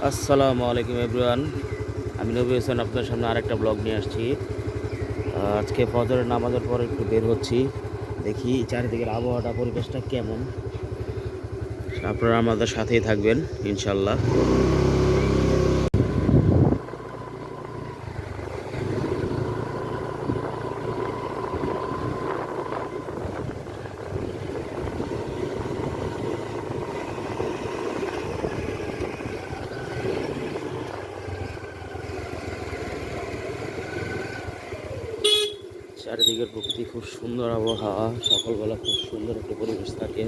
আসসালামু আলাইকুম এভরিওয়ান। আমি নবী হোসেন আপনার সামনে আরেকটা ব্লগ নিয়ে আসছি। আজকে ফজরের নামাজের পর একটু বের হচ্ছি, দেখি চারিদিকের আবহাওয়াটা পরিবেশটা কেমন। আপনারা আমাদের সাথেই থাকবেন ইনশাল্লাহ। চারিদিকের প্রকৃতি খুব সুন্দর, আবহাওয়া সকালবেলা খুব সুন্দর একটা পরিবেশ থাকে।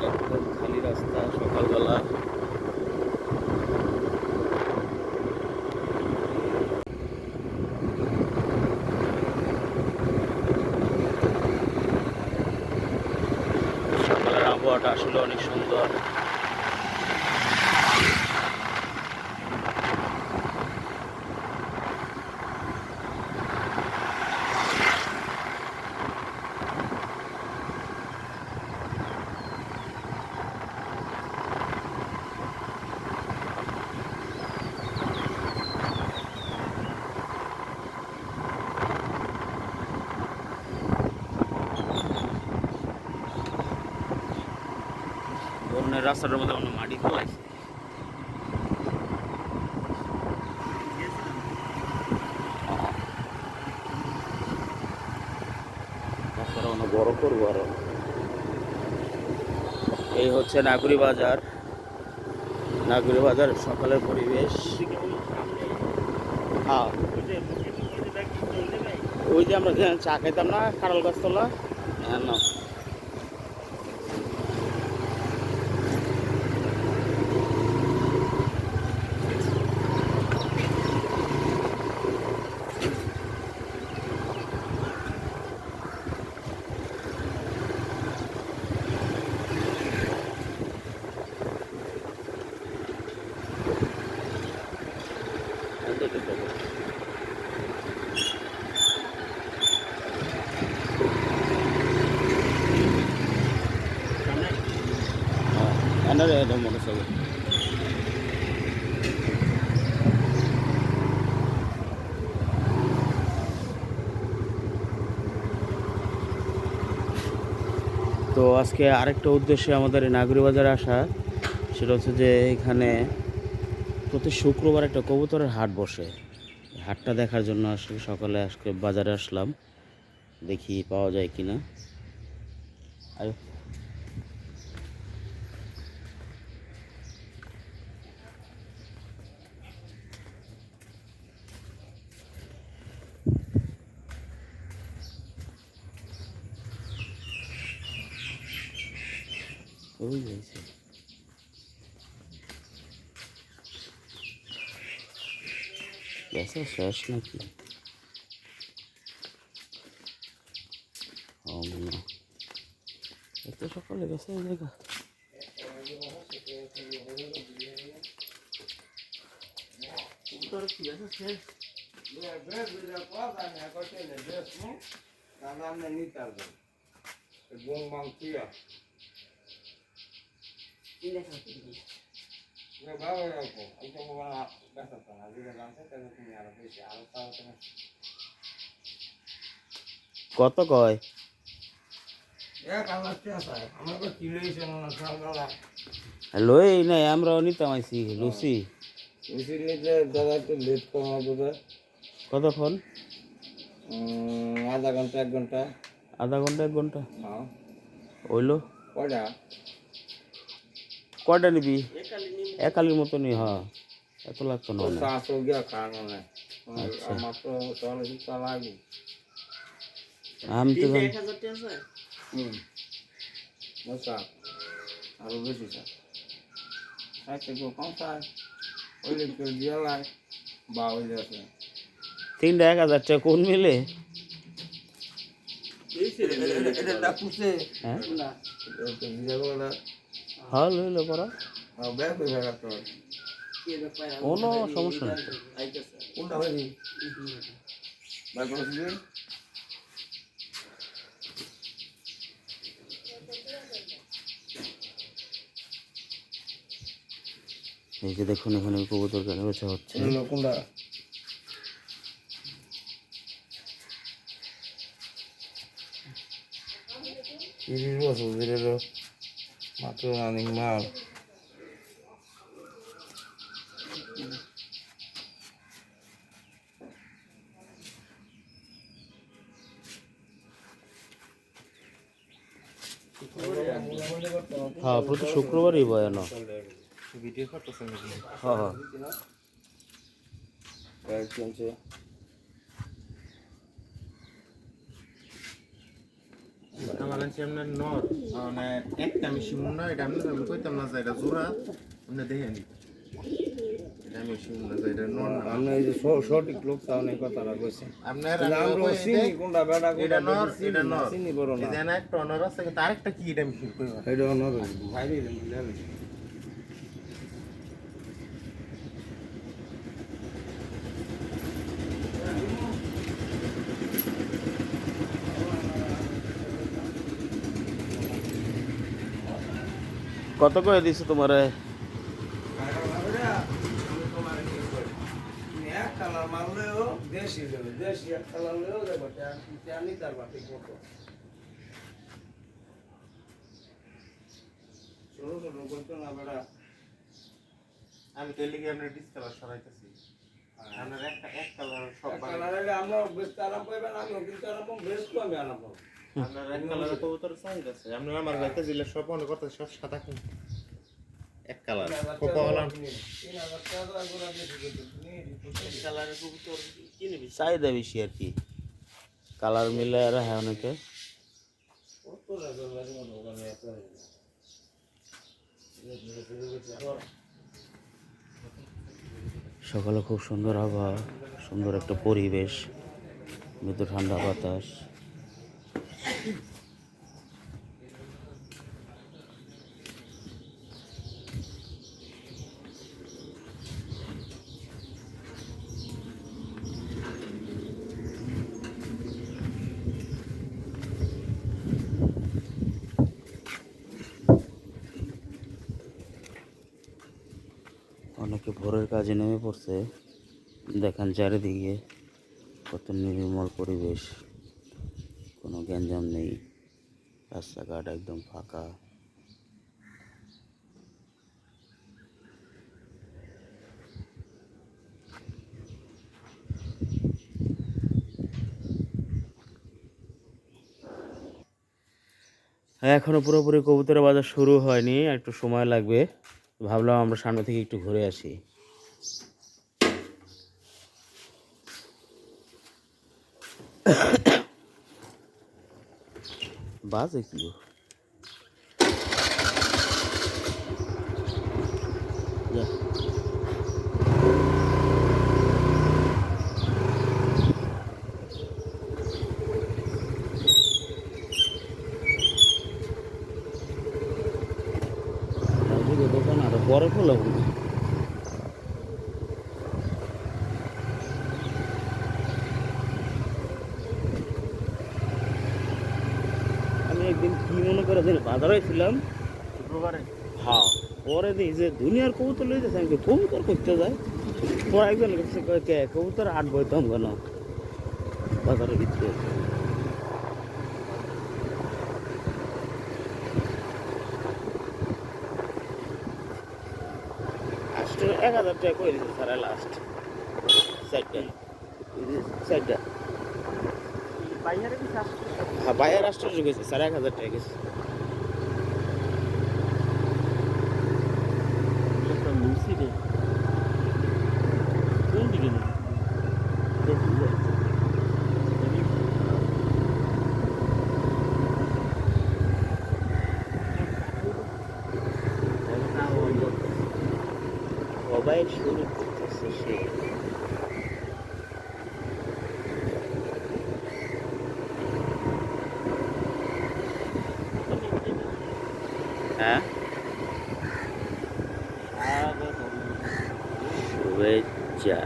একদম খালি রাস্তা সকালবেলা। সকালের আবহাওয়াটা আসলে অনেক সুন্দর। বন্যের রাস্তাটার মধ্যে অন্য মাটি ফেলাইছে। রাস্তাটা অন্য বড় করবো আরো। এই হচ্ছে নাগরী বাজার। নাগরী বাজার সকালের পরিবেশ। হ্যাঁ, ওই যে আমরা চা খাইতাম না কারল গাছতলা, হ্যাঁ না। মোটরসাইকেল। তো আজকে আরেকটা উদ্দেশ্যে আমাদের এই নাগরী বাজারে আসা, সেটা হচ্ছে যে এখানে প্রতি শুক্রবার একটা কবুতরের হাট বসে। হাটটা দেখার জন্য আসলে সকালে আজকে বাজারে আসলাম, দেখি পাওয়া যায় কিনা। আর ওই হয়েছে গেছে শেষ নাকি? ও মনে এত সকালে গেছে এই জায়গা। কত কয়? লই নাই, আমরাও নিতাম আইছি লুচি। দাদা একটু লেট করা হবে। কতক্ষণ? আধা ঘন্টা 1 ঘন্টা। আধা ঘন্টা 1 ঘন্টা হ্যাঁ। হইলো। কয়টা? কয়টা নিবি? একালির মতনই, হ্যাঁ, এত লাগতো না মনে হয়। চারশো গিয়া খাওয়ানো নাই আচ্ছা, মাত্র 40 লাগবে। আমি তো জানি। হুম, আচ্ছা, আরো বেশি স্যার। একটা কেউ কমসায় ওইলে কেউ দিয়ে লাই বা ওই যাচ্ছে 3,000 টাকা কোন মিলে? এটা ডাকুছে হ্যাঁ না এটা দিয়ে বলা হ্যাঁ লইলে পড়া ব্যাগ হয়ে গেল তো কোনো সমস্যা নেই তো। কোনটা হয়নি ব্যাগ করছিলি এই যে দেখুন এখানে কবুতর কেনা বেচা হচ্ছে। কোনটা 30 বছর ধরে মাত্র রানিং মাল হ্যাঁ প্রতি শুক্রবারই বয়ানো। ভিডিও করতেছেন হ্যাঁ হ্যাঁ ব্যাগ চলছে আমার কাছে আপনার নর মানে একটা আমি শিমুন না এটা আমি কইতাম না যে এটা জোড়া আপনি দেখে নি এটা আমি শিমুন না যে এটা নর না আপনি এই যে সঠিক লোক তাহলে কথাটা কইছেন আপনার আমরা চিনি কোনটা বেটা এটা কোনটা নর চিনি এটা না, নর চিনি বড় না এটা না একটা নর আছে কিন্তু আরেকটা কি এটা আমি শিখতে কইবা এটা নর ভাইরে দিলেন কত করে দিছে তোমারে? এক কালার মারলেও দেশি দেবে দেশি এক কালার লেও দেবো জানি তার বাকি কত ছোট ছোট করতো না বেড়া আমি তো লিখে আপনার ডিসকালার সরাইতেছি আপনার একটা এক কালার সব এক কালার হলে আমরা বেশ আরাম পাইবেন আমিও কিন্তু আরাম পাবো বেশ তো আমি আরাম পাবো আপনার এক কালারের কবুতর চাহিদা আছে আপনার আমার গাইতে দিলে সব মনে করতে সব সাদা কিন্তু এক কালার কোপাওয়ালা কালারের কবুতর কি নিবি? চাহিদা বেশি আর কি, কালার মিলে আর হ্যাঁ অনেকে। সকালে খুব সুন্দর আবহাওয়া, সুন্দর একটা পরিবেশ, মৃদু ঠান্ডা বাতাস। অনেকে ভোরের কাজে নেমে পড়ছে, দেখেন চারিদিকে কত নির্মল পরিবেশ, কোনো গ্যাঞ্জাম নেই, রাস্তাঘাট একদম ফাঁকা। এখনো পুরোপুরি কবুতরের বাজার শুরু হয়নি, একটু সময় লাগবে। ভাবলাম আমরা সামনে থেকে একটু ঘুরে আসি। বাজে কি যা। দোকান আরো পরে খোলা হবে। আমি একদিন কি মনে করে দিন বাজারে ছিলাম শুক্রবারে হ্যাঁ, পরে দিই যে দুনিয়ার কবুতর লই যাচ্ছে, আমি কবুতর করতে যাই। পরে একজন কাছে কয় কে কবুতর আট বইতাম কেন বাজারের ভিতরে। লাস্ট 1,000 টাকা করে দিচ্ছে স্যার, লাস্ট চারটা হ্যাঁ বাইরের রাষ্ট্র গেছে স্যার, 1,000 টাকা গেছে। কোন দিকে নেই বাইক শুরু করতেছে সে। হ্যাঁ, শুভেচ্ছা।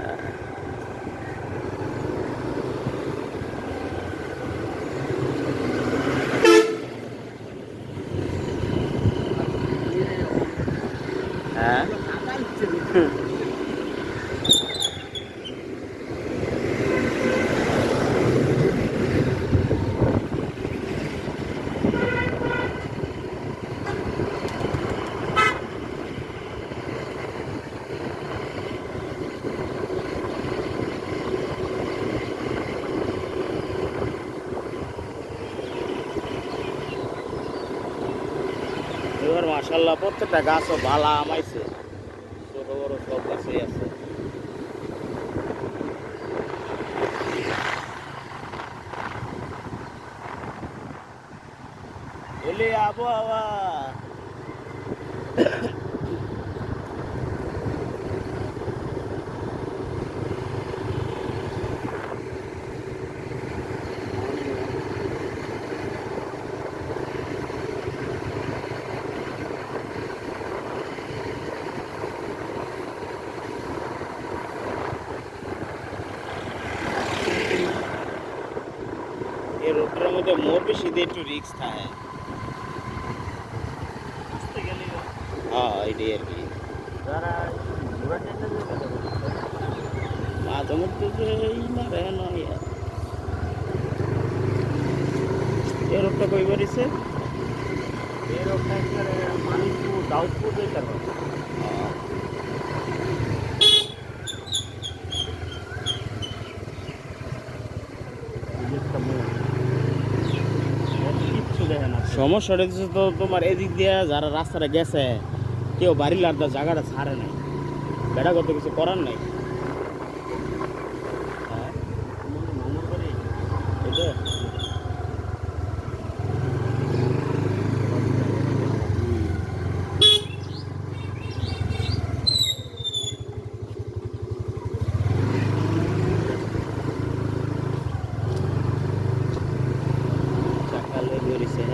হ্যাঁ, এবার মাশাল্লাহ প্রত্যেকটা গাছও ভালো আমাইছে, ছোট বড় সব গাছই আছে। এলে আবহাওয়া এই রোডটার মধ্যে মোর বেশি দিয়ে একটু রিক্স থাকে। হ্যাঁ, এটাই আর কি। মাঝে মধ্যে যে এই না রে নয়, এই রোডটা কই বাড়িছে? এই রোডটা একবারে মানিকপুর দাউদপুর যেতে হবে। কিচ্ছু দেখে না। সমস্যাটা হচ্ছে তো তোমার এদিক দিয়ে যারা রাস্তাটা গেছে কেউ বাড়ি লাড্ডা জায়গাটা ছাড়ে নাই, বেড়া করতে কিছু করার নাই। হ্যাঁ, এটা সকালে বেরিয়েছে।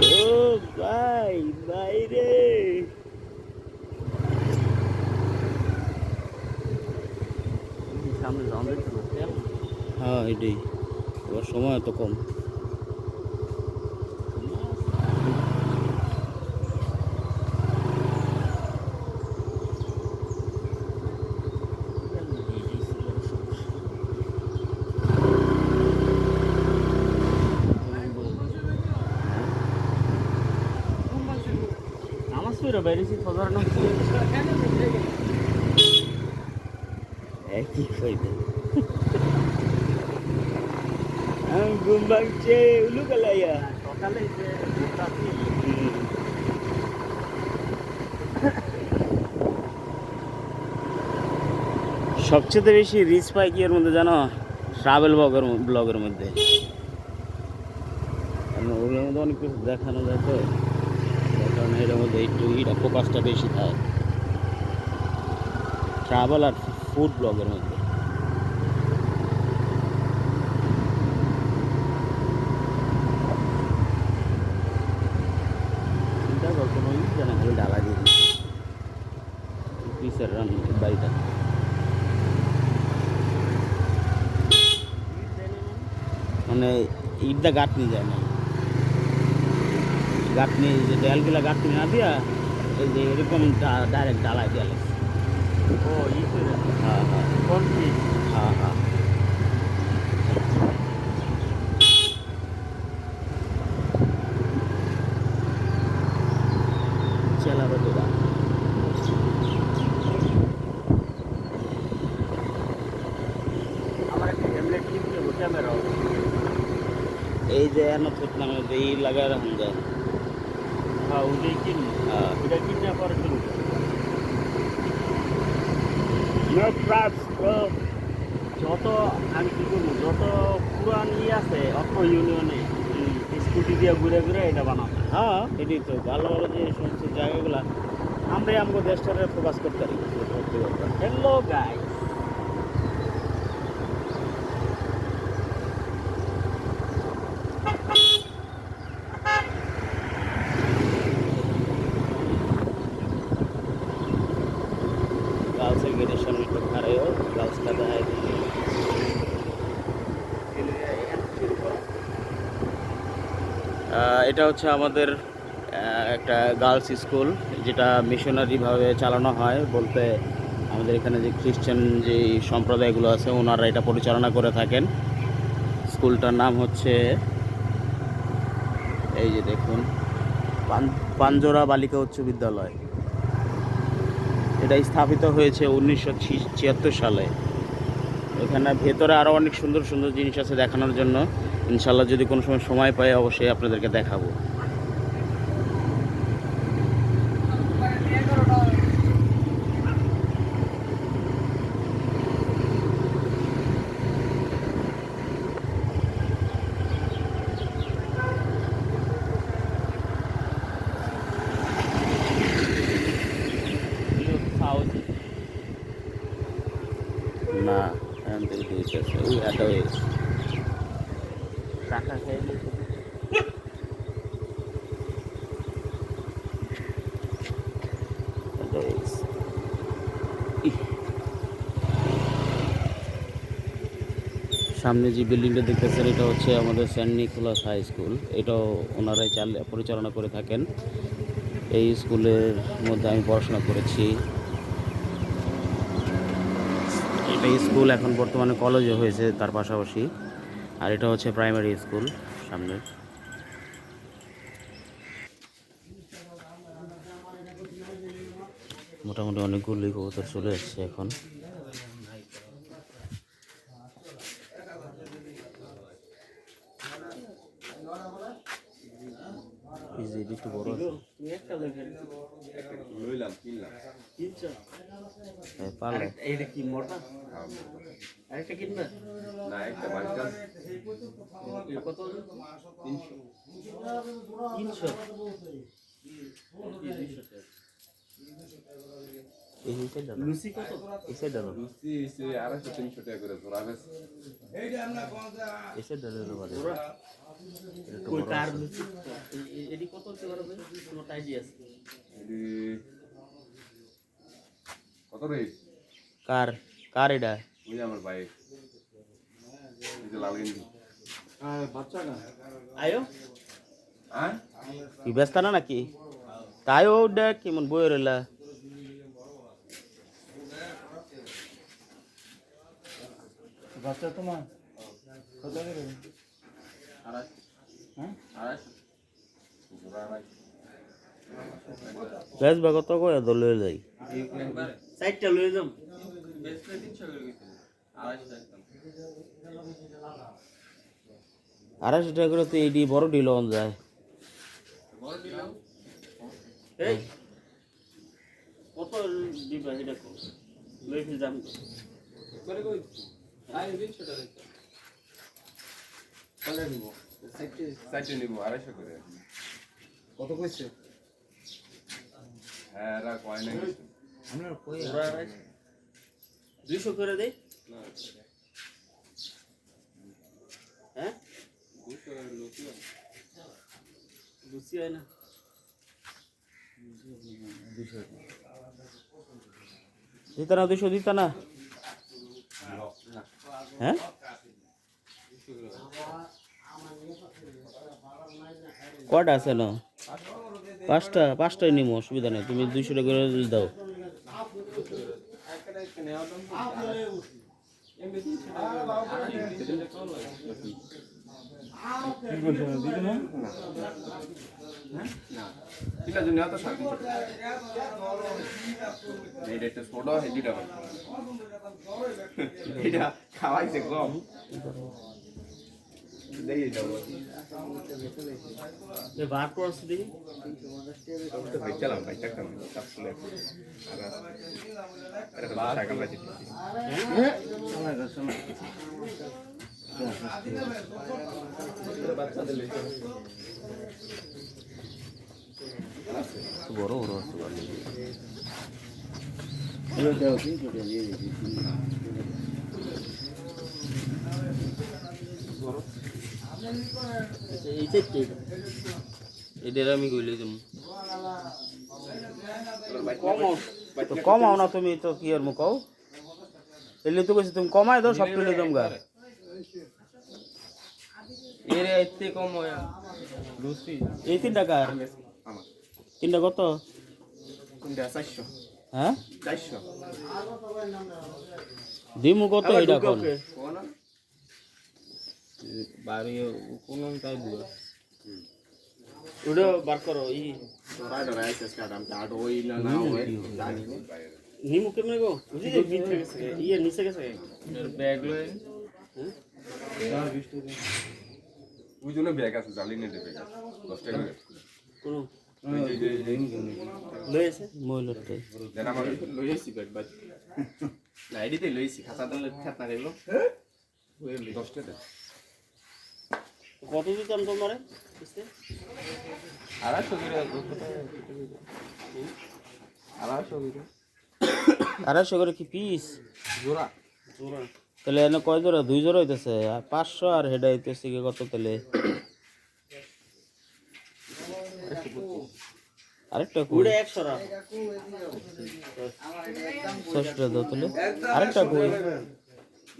ও ভাই, বাইরে সামনে যাওয়া যাচ্ছে না, তেল হ্যাঁ এটাই, এবার সময় তো কম। নামাজ পড়ে বেরিয়েছি ফজর নামাজ। একই কইতে আমি ঘুম ভাঙছে উলু কালাইয়া। সকালে যে ভোরটা আছে, সবচেয়ে বেশি রিচ পাই কি এর মধ্যে জানো? ট্রাভেল ব্লগের মধ্যে। কারণ ওগুলোর মধ্যে অনেক কিছু দেখানো যায় তো, যার কারণে এটার মধ্যে একটু এটা ফোকাসটা বেশি থাকে ট্রাভেল আর ফুড ব্লগের মধ্যে। চিন্তা কর কোনো ই জানা খালি ডালা দিয়ে দিচ্ছে পিসের বাড়িটা। মানে ইটটা গাঁটনি যায় না, গাঁটনি যে দেয়ালগুলা গাঁটনি না দিয়া এই যে এরকম ডাইরেক্ট ডালায় দেয়াল। ও ই করে হ্যাঁ হ্যাঁ কনফিট হ্যাঁ হ্যাঁ। চেলা বেটোরা আমার একটা ট্যাবলেট কিনতে হবে ক্যামেরা। এই যে এন থুত নামে এই লাগায় রাখুন যায়। হ্যাঁ ওটাই কিনবো, হ্যাঁ ওটা কিনে পরে কিনবো। যত আমি কি করবো, যত পুরান আছে অত ইউনিয়নে স্কুটি দিয়ে ঘুরে ঘুরে এটা বানানো। হ্যাঁ এটাই তো ভালো ভালো যে সমস্ত জায়গাগুলা আমরাই আমাকে দেশটারে ফোকাস করতে পারি। হ্যালো গাইস, গার্লসের গেটের সামনে একটু খারাইও গার্লসটা দেখায় দিই। এটা হচ্ছে আমাদের একটা গার্লস স্কুল, যেটা মিশনারিভাবে চালানো হয়। বলতে আমাদের এখানে যে খ্রিস্টান যে সম্প্রদায়গুলো আছে ওনারা এটা পরিচালনা করে থাকেন। স্কুলটার নাম হচ্ছে, এই যে দেখুন, পাঞ্জোরা বালিকা উচ্চ বিদ্যালয়। এটা স্থাপিত হয়েছে 1976 সালে। এখানে ভেতরে আরও অনেক সুন্দর সুন্দর জিনিস আছে দেখানোর জন্য। ইনশাল্লাহ যদি কোনো সময় পাই অবশ্যই আপনাদেরকে দেখাবো। না এখান থেকে দিয়েছে ওই এত টাকা খাইলে সামনে যে বিল্ডিংটা দেখতেছেন এটা হচ্ছে আমাদের সেন্ট নিকোলাস হাই স্কুল। এটাও ওনারাই পরিচালনা করে থাকেন। এই স্কুলের মধ্যে আমি পড়াশোনা করেছি। এটা স্কুল এখন বর্তমানে কলেজে হয়েছে তার পাশাপাশি। আর এটা হচ্ছে প্রাইমারি স্কুল সামনে। মোটামুটি অনেকগুলি কবুতর চলে এসছে এখন। একটু বড় আছে। তুমি একটা দেখেন লইলাম কিনলাম কিনছো, পারলে এইটা কি মোটা, আরেকটা কিনবে না একটা বাচ্চা কত? 300 300 এই সাইডটা দাও, লুচি কত? এই সাইডটা দাও, লুচি 250-300 টাকা করে জোড়া বেশ এই সাইডটা দাও বাড়ি। ওই কার লুচি এডি কত হতে পারবে, কোনো আইডিয়া আছে? কত রে? কার কার এটা? ওই যে আমার বাইক, এই যে লাল গেঞ্জি। বাচ্চা না আয়ো হ্যাঁ কি ব্যস্ত না নাকি? তাই ওটা কেমন বই রইলা? বাচ্চা তোমার কত করে? 250 হ্যাঁ 250 জোড়া নাই বেশ বা কত করে দলে যাই। সাইডটা লয়ে যাম বেশলে 300 করে গেছে 250 টাকা করে তো এইটি বড় ডিল অন যায়। বড় দিলাম এই কত দিবা এটা কো লই ফিল যাম করে কই আই 300 টাকা কলে নিব সাইটে নিব 250 করে কত কইছে? হ্যাঁ রা কয় নাই আমরা কই ওরা 200 করে দেই। হ্যাঁ 200 লুচি লুচি হয় না দিতা না 200 দিতা না? হ্যাঁ কয়টা আছে না? পাঁচটাই নিমো, অসুবিধা নেই। তুমি 200 টাকা করে দাও। কিটা জন্য এত শাক এইটা একটা ছোট হেডিটা এটা খাওয়াইছে কম দেখি যাবো এ বার করছ দেখি তো ভাই চালাম ভাই টাকা কাপসুলে আর বড় বড় আছে বালি। এই চারটে এদের আমি কইলে তুমি কমও তো কমাও না, তুমি তো কি আর মুখাও এলে তো কইছি তুমি কমাই দাও সব কিনে দম গা এর এতে কম হয় লুচি এই 3 টাকা আমার 3টা কত? কোনটা 400 হ্যাঁ 400 দিমু কত এটা কোন? কোন বাড়ি কোন তাই বুয়া ওটা বার করো ই রাইডার আইছে স্কাডাম কার্ড ওই না না ওই জানি না নিমু কেমনে গো বুঝি যে ভিতরে গেছে ইয়ে নিচে গেছে এর ব্যাগ লই ওই জন্য ব্যাগ আছে জালিনে ব্যাগ আছে 10 টাকা করে কোন এই যে লয়েছে মইলতে দেন আমার লইছি ব্যাগ বাই না এডিতে লইছি খাতা দিলে খাত না গেল 10 টাকা কত দিতাম তোমারে বুঝতে 250 করে আড়াইশো করে 250 করে কি পিস? জোড়া জোড়া তাহলে এনে কয় জোড়া? 2 জোড়া হইতেছে, আর 500 আর হেডা হইতেছে কি কত তাহলে? আরেকটা কই? ওটা 100 টাকা 600 টাকা দাও তাহলে। আরেকটা কই?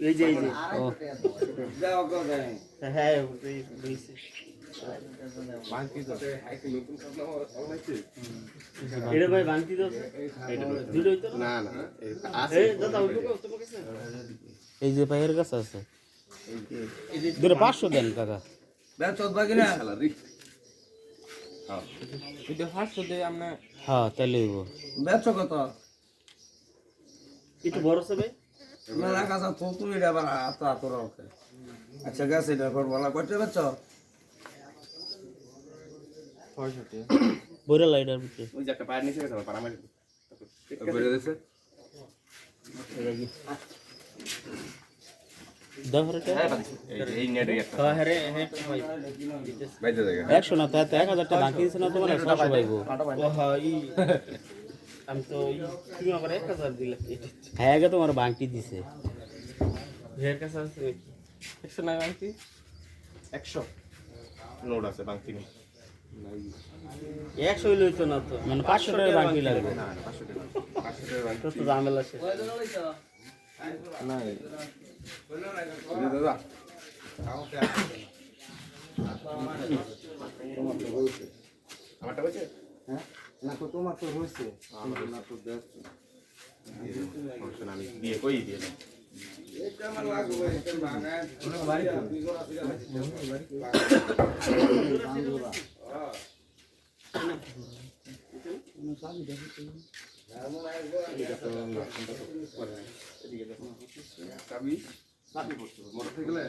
এই যে ও যাও গো যাই হ্যাঁ ওই লইছে বাকি তো নতুন খাতা অনলাইনে এটা ভাই ভাঙতি দাও দুটো হইতো না না আছে দাদা ওই লোক তোমার কাছে এই যে ভাইয়ের কাছে আছে, দুটো 500 দেন কাকা। ব্যাগ চোদ বাকি না স্যালারি এটা 500 দেই আমরা হ্যাঁ তাহলে হইব। ব্যাগ কত একটু বড় সবে মেলা কাছে তো তুমি এটা আবার আতো রাখে আচ্ছা গ্যাস এটা পর বলা কত বেচ 65 বইরা লাইটার ভিতরে ওই যে একটা পায়ের নিচে গেছে আমার পাড়া মারি বেড়ে দিয়েছে দাও রেটা এই নেটে একটা হ্যাঁ হ্যাঁ হ্যাঁ ভাই বাইতে জায়গা 100 না, তাতে 1000 টাকা বাকি দিছ না তোমার 100 পাইবো। ও হ্যাঁ আমি তো তুমি আবার 1000 দিলে হ্যাঁ আগে তোমার বাংটি দিছে। হেয়ার কাছে আছে 100 না ভাঙতি 100 নোট আছে বাংতি নেই 100 হইলো তো না তো মানে 500 টাকা বাংটি লাগবে। না না 500 টাকা 500 টাকা তো তো ঝামেলা শেষ না দাদা আমারটা হয়েছে না তো তোমার তো হইছে না তো দেখ আমি দিয়ে কই দিয়ে না এটা আমার লাগবে এটা ভাঙা কোন বাড়ি দুই জোড়া আছে চাবি চাবি করতে মোটরসাইকেলে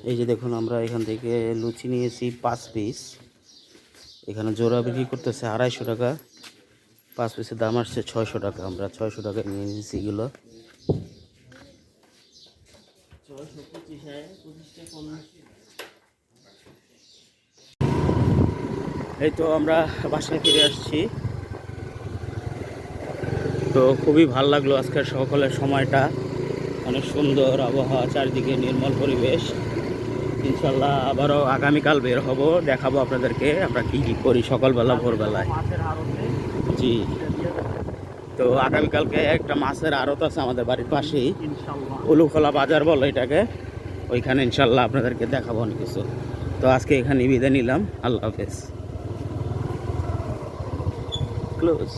এই যে দেখুন আমরা এখান থেকে লুচি নিয়েছি 5 পিস, এখানে জোড়া বিক্রি করতেছে 250 টাকা, 5 পিসের দাম আসছে 600 টাকা। আমরা 600 টাকা নিয়ে নিয়েছি এগুলো। 625 है 25 টা কম এই তো আমরা বাসায় ফিরে আসছি। তো খুবই ভালো লাগলো আজকের সকালের সময়টা, অনেক সুন্দর আবহাওয়া, চারদিকে নির্মল পরিবেশ। ইনশাল্লাহ আবারও আগামীকাল বের হব, দেখাবো আপনাদেরকে আমরা কী কী করি সকালবেলা ভোরবেলায়। মাছের আড়তে জি, তো আগামীকালকে একটা মাছের আড়ত আছে আমাদের বাড়ির পাশেই, ইনশাআল্লাহ উলুখোলা বাজার বলে এটাকে, ওইখানে ইনশাল্লাহ আপনাদেরকে দেখাবো অনেক কিছু। তো আজকে এখানে বিদায় নিলাম, আল্লাহ হাফেজ। ক্লোজ।